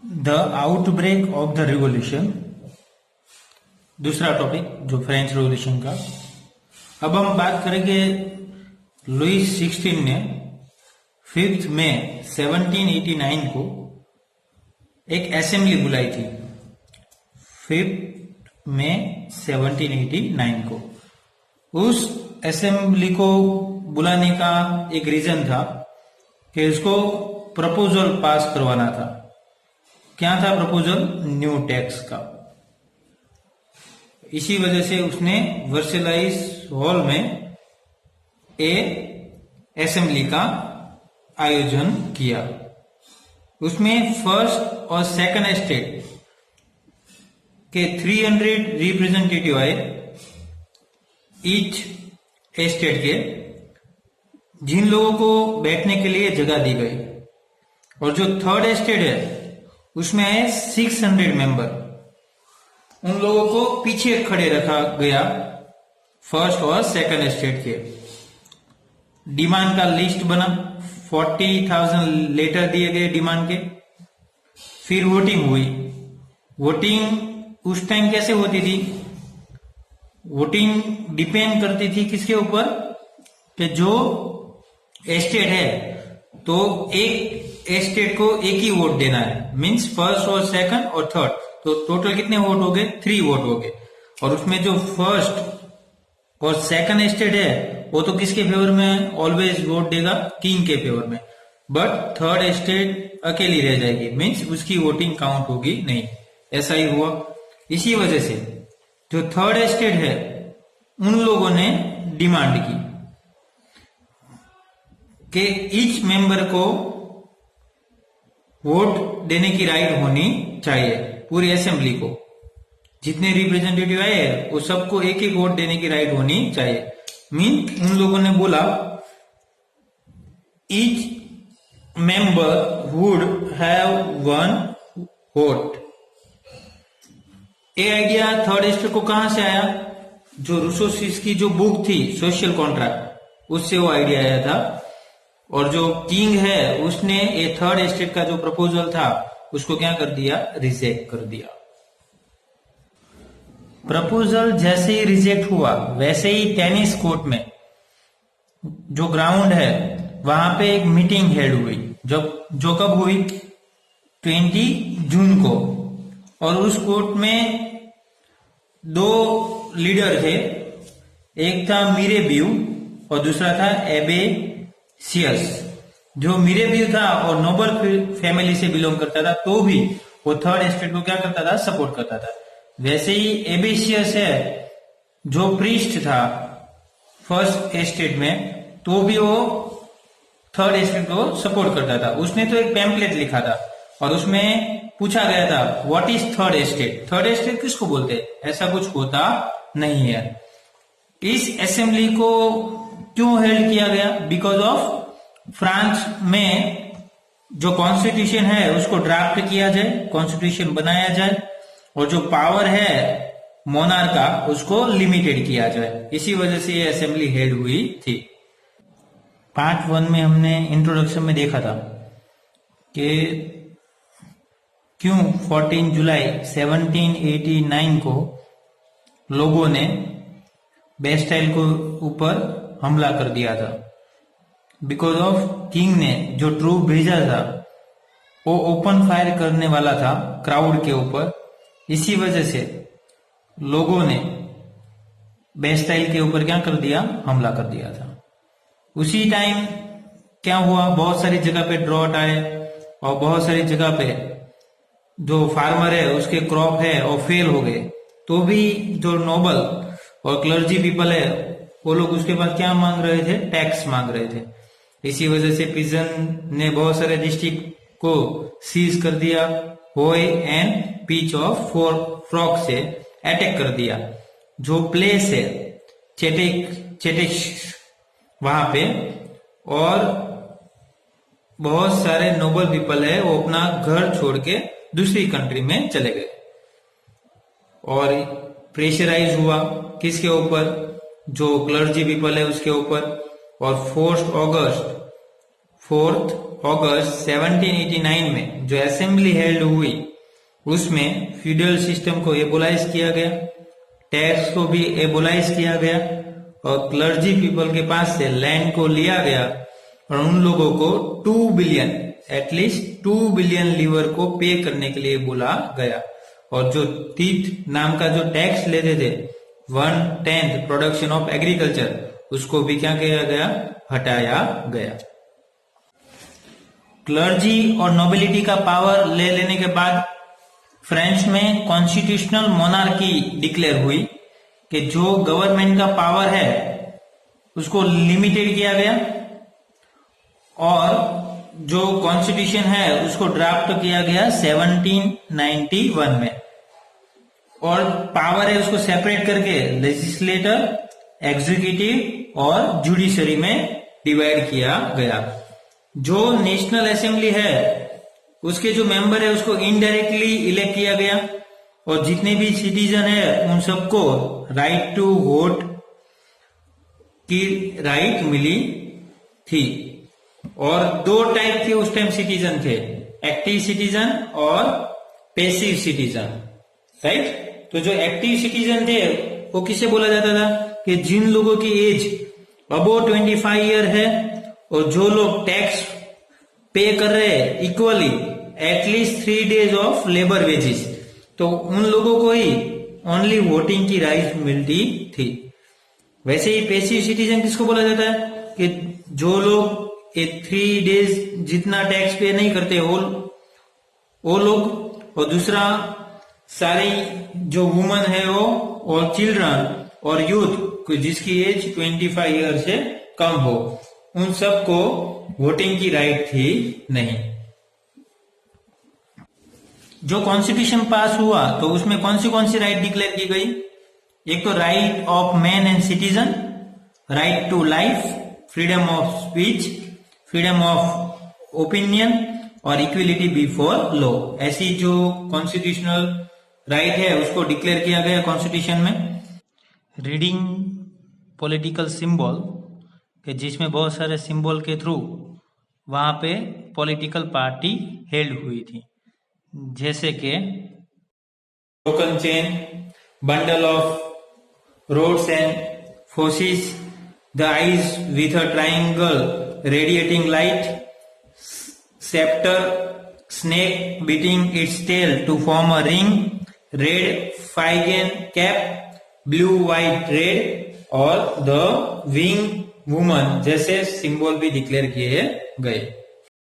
The outbreak of the revolution, दूसरा topic जो French revolution का। अब हम बात करेंगे लुईस 16 ने 5 मई 1789 को एक असेंबली बुलाई थी। 5 मई 1789 को उस असेंबली को बुलाने का एक रीजन था कि उसको प्रपोजल पास करवाना था। क्या था प्रपोजल? न्यू टैक्स का। इसी वजह से उसने वर्सेलाइज हॉल में असेंबली का आयोजन किया। उसमें फर्स्ट और सेकंड एस्टेट के 300 रिप्रेजेंटेटिव आए ईच एस्टेट के, जिन लोगों को बैठने के लिए जगह दी गई। और जो थर्ड एस्टेट है उसमें आए 600 मेंबर। उन लोगों को पीछे खड़े रखा गया फर्स्ट और सेकंड एस्टेट के। डिमांड का लिस्ट बना, 40,000 लेटर दिए गए डिमांड के। फिर वोटिंग हुई। वोटिंग उस टाइम कैसे होती थी? वोटिंग डिपेंड करती थी किसके ऊपर? कि जो एस्टेट है तो एक एस्टेट को एक ही वोट देना है, मींस फर्स्ट और सेकंड और थर्ड। तो टोटल कितने वोट हो गए? 3 वोट हो गए। और उसमें जो फर्स्ट और सेकंड एस्टेट है वो तो किसके फेवर में ऑलवेज वोट देगा? किंग के फेवर में। बट थर्ड एस्टेट अकेली रह जाएगी, मींस उसकी वोटिंग काउंट होगी नहीं। ऐसा ही हुआ। इसी वजह से जो थर्ड एस्टेट है उन लोगों ने डिमांड की कि ईच मेंबर को वोट देने की राइट होनी चाहिए। पूरी असेंबली को जितने रिप्रेजेंटेटिव आए वो सबको एक एक वोट देने की राइट होनी चाहिए। मीन उन लोगों ने बोला each member would have 1 vote. ये आइडिया थर्ड एस्टेट को कहां से आया? जो रूसो सीस की जो बुक थी सोशल कॉन्ट्रैक्ट, उससे वो आइडिया आया था। और जो किंग है उसने ये थर्ड एस्टेट का जो प्रपोजल था उसको क्या कर दिया? रिजेक्ट कर दिया। प्रपोजल जैसे ही रिजेक्ट हुआ वैसे ही टेनिस कोर्ट में जो ग्राउंड है वहां पे एक मीटिंग हेड हुई। जो कब हुई? 20 जून को। और उस कोर्ट में 2 लीडर थे, एक था मिरेबियू और दूसरा था एबेसियस। जो मिरेबियू था और नोबल फैमिली से बिलोंग करता था, तो भी वो थर्ड एस्टेट को क्या करता था? सपोर्ट करता था। वैसे ही एबेसियस है जो प्रीस्ट था फर्स्ट एस्टेट में, तो भी वो थर्ड एस्टेट को सपोर्ट करता था। उसने तो एक पैम्पलेट लिखा था और उसमें पूछा गया था what is third estate. Third estate किसको बोलते हैं? ऐसा कुछ होता नहीं है। इस असेंबली को क्यों हेल्ड किया गया? बिकॉज ऑफ फ्रांस में जो कॉन्स्टिट्यूशन है उसको ड्राफ्ट किया जाए, कॉन्स्टिट्यूशन बनाया जाए, और जो पावर है मोनार्क का उसको लिमिटेड किया जाए। इसी वजह से ये असेंबली हेल्ड हुई थी। पार्ट 1 में हमने इंट्रोडक्शन में देखा था कि क्यों 14 जुलाई 1789 को लोगों ने बेस्टाइल को ऊपर हमला कर दिया था। बिकॉज ऑफ किंग ने जो ट्रूप भेजा था वो ओपन फायर करने वाला था क्राउड के ऊपर। इसी वजह से लोगों ने बेस्टाइल के ऊपर क्या कर दिया? हमला कर दिया था। उसी टाइम क्या हुआ? बहुत सारी जगह पे ड्रॉट आए और बहुत सारी जगह पे जो फार्मर है उसके क्रॉप है और फेल हो गए। तो भी जो नोबल और क्लर्जी पीपल है वो लोग उसके बाद क्या मांग रहे थे? टैक्स मांग रहे थे। इसी वजह से पिजन ने बहुत सारे डिस्ट्रिक्ट को सीज कर दिया। होय एंड पीच ऑफ फ्रॉक से अटैक कर दिया। जो प्लेस है चेटेक वहां पे, और बहुत सारे नोबल पीपल है वो अपना घर छोड़ के दूसरी कंट्री में चले गए। और प्रेशराइज हुआ किसके ऊपर? जो क्लर्जी पीपल है उसके ऊपर। और 4 अगस्त 4 अगस्त 1789 में जो असेंबली हेल्ड हुई उसमें फ्यूडल सिस्टम को एबोलाइज किया गया, टैक्स को भी एबोलाइज किया गया और क्लर्जी पीपल के पास से लैंड को लिया गया और उन लोगों को 2 बिलियन एटलीस्ट 2 बिलियन लीवर को पे करने के लिए बोला गया। और जो तीत नाम का जो टैक्स लेते थे 1/10 प्रोडक्शन ऑफ एग्रीकल्चर, उसको भी क्या किया गया, हटाया गया। क्लर्जी और नोबिलिटी का पावर ले लेने के बाद फ्रांस में कॉन्स्टिट्यूशनल मोनार्की डिक्लेयर हुई कि जो गवर्नमेंट का पावर है उसको लिमिटेड किया गया और जो कॉन्स्टिट्यूशन है उसको ड्राफ्ट किया गया 1791 में और पावर है उसको सेपरेट करके लेजिस्लेटर, एग्जीक्यूटिव और जुडिशरी में डिवाइड किया गया। जो नेशनल असेंबली है उसके जो मेंबर है उसको इनडायरेक्टली इलेक्ट किया गया और जितने भी सिटीजन है उन सबको राइट टू वोट की राइट मिली थी। और 2 टाइप के उस टाइम सिटीजन थे, एक्टिव सिटीजन और पैसिव सिटीजन, राइट। तो जो एक्टिव सिटीजन थे वो किसे बोला जाता था कि जिन लोगों की एज अबोव 25 ईयर है और जो लोग टैक्स पे कर रहे हैं equally at least 3 days of labour wages, तो उन लोगों को ही ओनली वोटिंग की राइट मिलती थी। वैसे ही पैसिव सिटीजन किसको बोला जाता है कि जो लोग 3 days जितना टैक्स पे नहीं करते वो लोग, और दूसरा सारी जो वुमन है वो और चिल्ड्रन और यूथ जिसकी एज 25 ईयर से कम हो, उन सबको वोटिंग की राइट थी नहीं। जो कॉन्स्टिट्यूशन पास हुआ तो उसमें कौन सी राइट डिक्लेयर की गई? एक तो right of man and citizen, right to life, freedom of speech, freedom of opinion और इक्वलिटी बिफोर लॉ। ऐसी जो कॉन्स्टिट्यूशनल राइट है उसको डिक्लेयर किया गया कॉन्स्टिट्यूशन में। रीडिंग पॉलिटिकल सिंबल कि जिसमें बहुत सारे सिंबल के थ्रू वहां पे पॉलिटिकल पार्टी हेल्ड हुई थी, जैसे कि broken chain, bundle of rods and forces, the eyes with a triangle radiating light, scepter, snake beating its tail to form a ring, red Phrygian cap, blue white red और the wing woman जैसे symbol भी declare किए गए।